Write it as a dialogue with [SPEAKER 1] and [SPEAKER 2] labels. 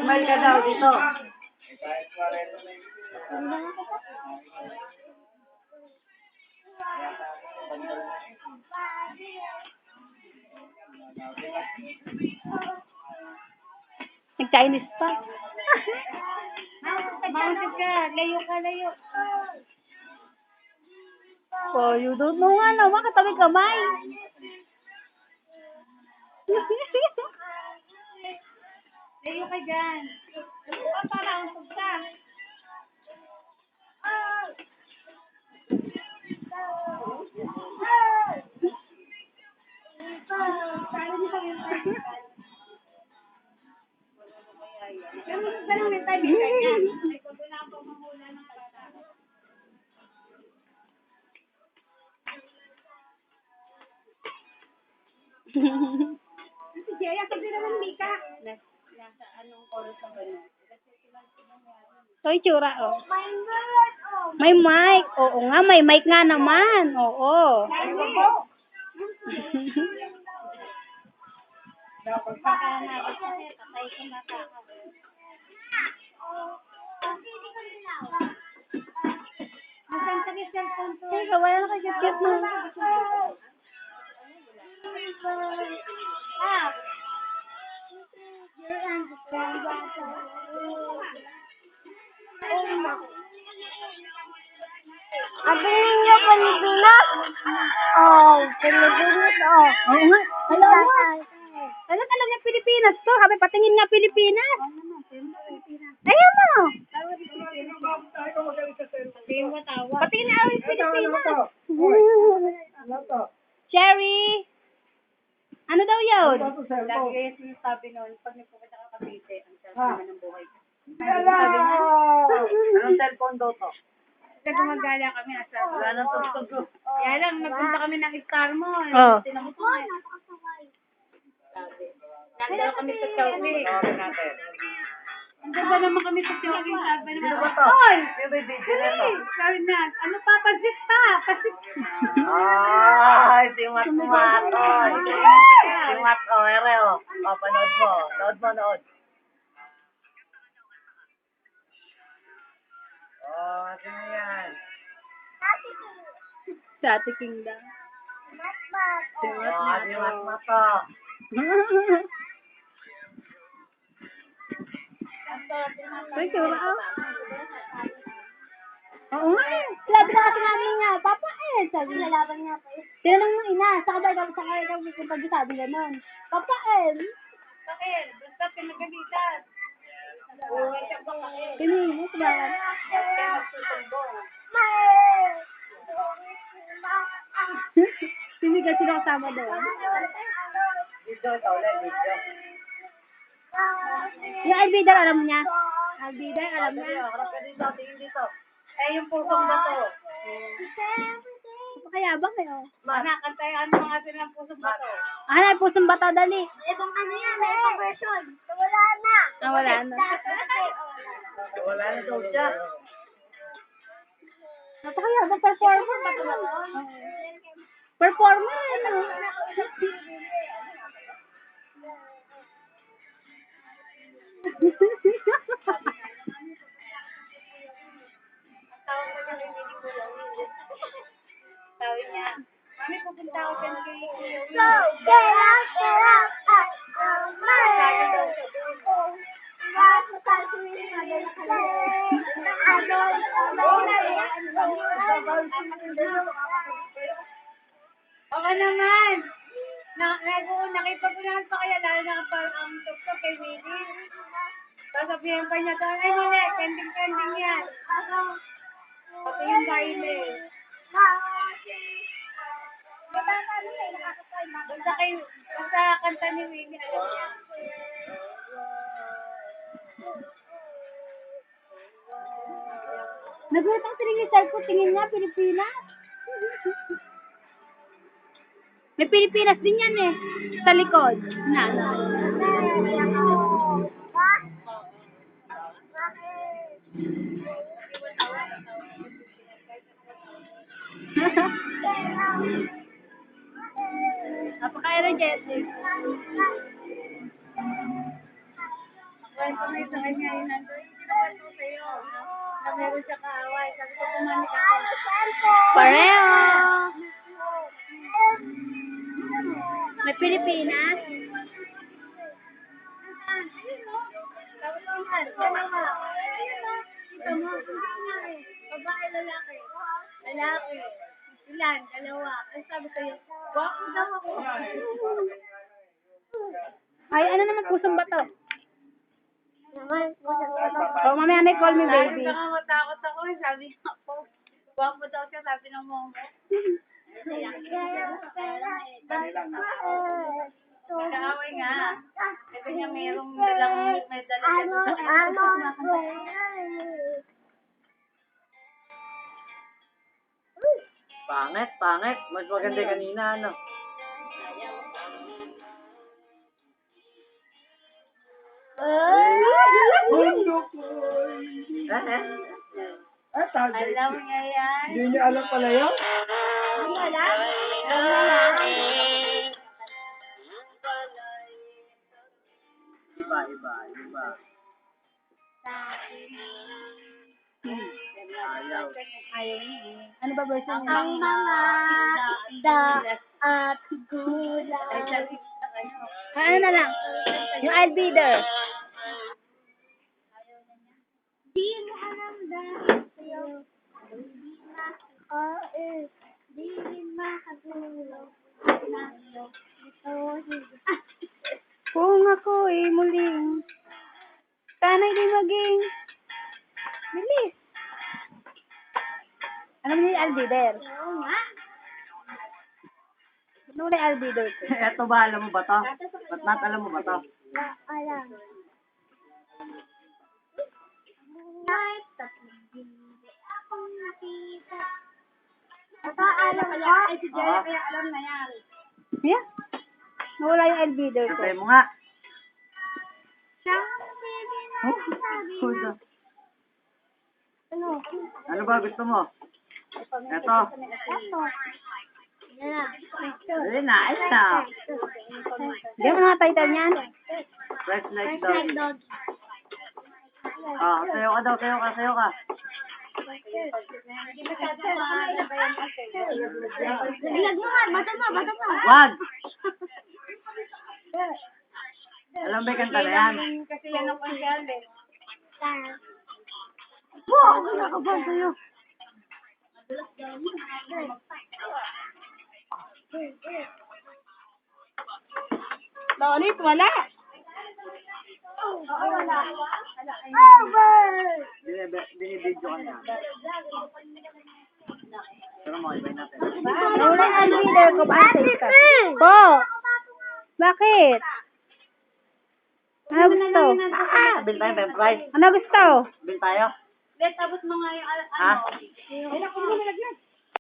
[SPEAKER 1] Smile ka daw dito.
[SPEAKER 2] Nag-Chinese pa.
[SPEAKER 3] Mounted ka. Layo ka, layo.
[SPEAKER 2] Oh, you don't know nga naman. Katabi kamay.
[SPEAKER 3] Layo ka dyan. Para untog ka. Ganun yung timing ka niya. Ay, kung doon ako mamula ng kalsada. Si Jaya, sabi naman Mika. Nasa anong oras ang ganun?
[SPEAKER 2] So, itsura, oh. May mic. Oo nga, may mic nga naman. Oo.
[SPEAKER 3] Pagkakanabot kasi, patay ka mata. Masan sa cellphone to?
[SPEAKER 2] Teka, wala na kagit-git mo.
[SPEAKER 1] Abiling niyo Pilipinas? Oh, Pilipinas, oh.
[SPEAKER 2] Oo nga. Hello nga. Ano talaga Pilipinas to? Sabi, patingin nga Pilipinas. Ayun mo. Patingin nga ang Pilipinas. Cherry. Ano daw yun?
[SPEAKER 3] Lagi yung sinasabi noon, pag nagpupunta ka Cavite, ang sarap ng buhay ko.
[SPEAKER 1] Anong cellphone daw to?
[SPEAKER 3] Kasi gumagala kami, asa.
[SPEAKER 1] Wala nang tugtog.
[SPEAKER 3] Kaya lang, nagpunta kami ng Star Mall.
[SPEAKER 2] Oh.
[SPEAKER 3] Tinamot ko eh. Nandun kami sa Chowking.
[SPEAKER 1] natin.
[SPEAKER 3] Nandun ba naman kami sa Chowking? Sabi naman,
[SPEAKER 1] Sino ba to?
[SPEAKER 3] Oy!
[SPEAKER 1] Sino ba yung video na to?
[SPEAKER 3] Sabi na, ano pa, pansit pa, pansit.
[SPEAKER 1] Ay, si Mat Mat. Si Mat, oh, ere, oh. Oh, panood mo. Nood. Oh, sino yan?
[SPEAKER 2] Sa Ate Kingdom.
[SPEAKER 1] Si Mat Mat, oh.
[SPEAKER 2] So, itsura, oh. Oo nga eh. Sabi na kasi namin nga, Papa eh. Sabi na laban nga pa eh. Tinanong ng ina, saka ba ikaw sabi gano'n. Papa eh.
[SPEAKER 3] Bakit? Basta pinagalitan. Uwi siya pa bakit?
[SPEAKER 2] Pinimos ba?
[SPEAKER 3] Kaya magsusumbong.
[SPEAKER 2] Sinigal sila kasama doon.
[SPEAKER 1] Video ito ulit, video.
[SPEAKER 2] Yung Alvidar, alam niya? Alvidar, alam niya?
[SPEAKER 1] Harap ka dito, tingin dito.
[SPEAKER 3] Eh, yung pusong bato.
[SPEAKER 2] Napakayabang eh, oh.
[SPEAKER 3] Anak, kantayan mo nga sila ng pusong bato.
[SPEAKER 2] Ah, pusong bata, dali.
[SPEAKER 1] Wala
[SPEAKER 2] Ah, wala na.
[SPEAKER 1] Wala na daw siya.
[SPEAKER 2] Napakayabang performer. Performer, ano?
[SPEAKER 3] Sabi niya, Mami, pupunta ako dyan kay Kuya Will. Sabi daw siya doon. Oo naman. Nakipagpunahan pa kaya lalo na parang ang tuktok kay Willie. Sasabihin pa niya doon, ay mali, pending yan. Pati yung baile. Basta kanta ni Willie, alam niya.
[SPEAKER 2] Nagutang siling yung cellphone, tingin niya, Pilipinas. May Pilipinas din yan eh. Sa likod. Na. Napaka-energetic.
[SPEAKER 3] kwento mo sa kanya yun nandun. Hindi naman ko sa'yo. Na meron siya kaaway. Sabi ko pumanik ako.
[SPEAKER 2] Pareho. May Pilipinas?
[SPEAKER 3] Sabi ko man, dalawa. Kita mo, hindi nga eh. Babae, lalaki. Lalaki. Ilan, dalawa. Ang sabi sa'yo, wako daw ako.
[SPEAKER 2] Ay, ano naman pusong bato?
[SPEAKER 3] Naman,
[SPEAKER 2] Oh, mamaya may call me baby.
[SPEAKER 3] Nakakatakot ako eh. Sabi niya po, wako daw siya, sabi ng mongo. Kaaway nga. Kasi niya mayroong dalang may dala siya.
[SPEAKER 1] Pangit. Mas maganda kanina, ano?
[SPEAKER 3] Alam niya yan.
[SPEAKER 1] Hindi niya alam pala yun?
[SPEAKER 3] Hindi alam?
[SPEAKER 1] Iba. Ayaw.
[SPEAKER 2] Ayaw niya. Ano ba version niya?
[SPEAKER 3] Ang mga at gulay.
[SPEAKER 2] Ano na lang? Yung I'll be there.
[SPEAKER 3] Di mo alam dahil sa'yo. Di makatulog.
[SPEAKER 2] Kung ako'y muling sana'y di maging bilis. Ano mo yung I'll be there?
[SPEAKER 3] Oo nga.
[SPEAKER 2] Ano mo yung I'll be there?
[SPEAKER 1] Eto ba, alam mo ba to? Ba't not alam mo ba to?
[SPEAKER 3] Alam. Kahit tatlong hindi akong nakita. Alam mo yan? Ay, si Jerry kaya alam na yan.
[SPEAKER 2] Yeah. Nawala yung I'll be there ko.
[SPEAKER 1] Kantay mo nga.
[SPEAKER 3] Siyang baby na sabi
[SPEAKER 1] Hold
[SPEAKER 3] na.
[SPEAKER 1] on. Ano ba gusto mo? Eto. Ayun na, ayun na.
[SPEAKER 2] Hindi mo na title niyan?
[SPEAKER 1] Fresh like dog. Ah, sayo ka daw, sayo ka.
[SPEAKER 3] Bilag mo nga, bata mo.
[SPEAKER 1] Wag! Alam ba yung kanta na yan?
[SPEAKER 3] Kasi yan ang pansyal eh.
[SPEAKER 2] Wow! Nakakabahan sa'yo. Ulit, wala.
[SPEAKER 3] Oo, wala.
[SPEAKER 1] Binibidyo ka niya. Pero mo, ibay natin.
[SPEAKER 2] Nawala yung I'll be there ko. Paantay ka. Po! Bakit? Ano gusto?
[SPEAKER 1] Bill tayo, Ben Price.
[SPEAKER 2] Ano gusto?
[SPEAKER 1] Bill tayo.
[SPEAKER 3] Let, tapos mo nga yung
[SPEAKER 1] Ha?
[SPEAKER 3] ano. Wala ko mo nalagyan.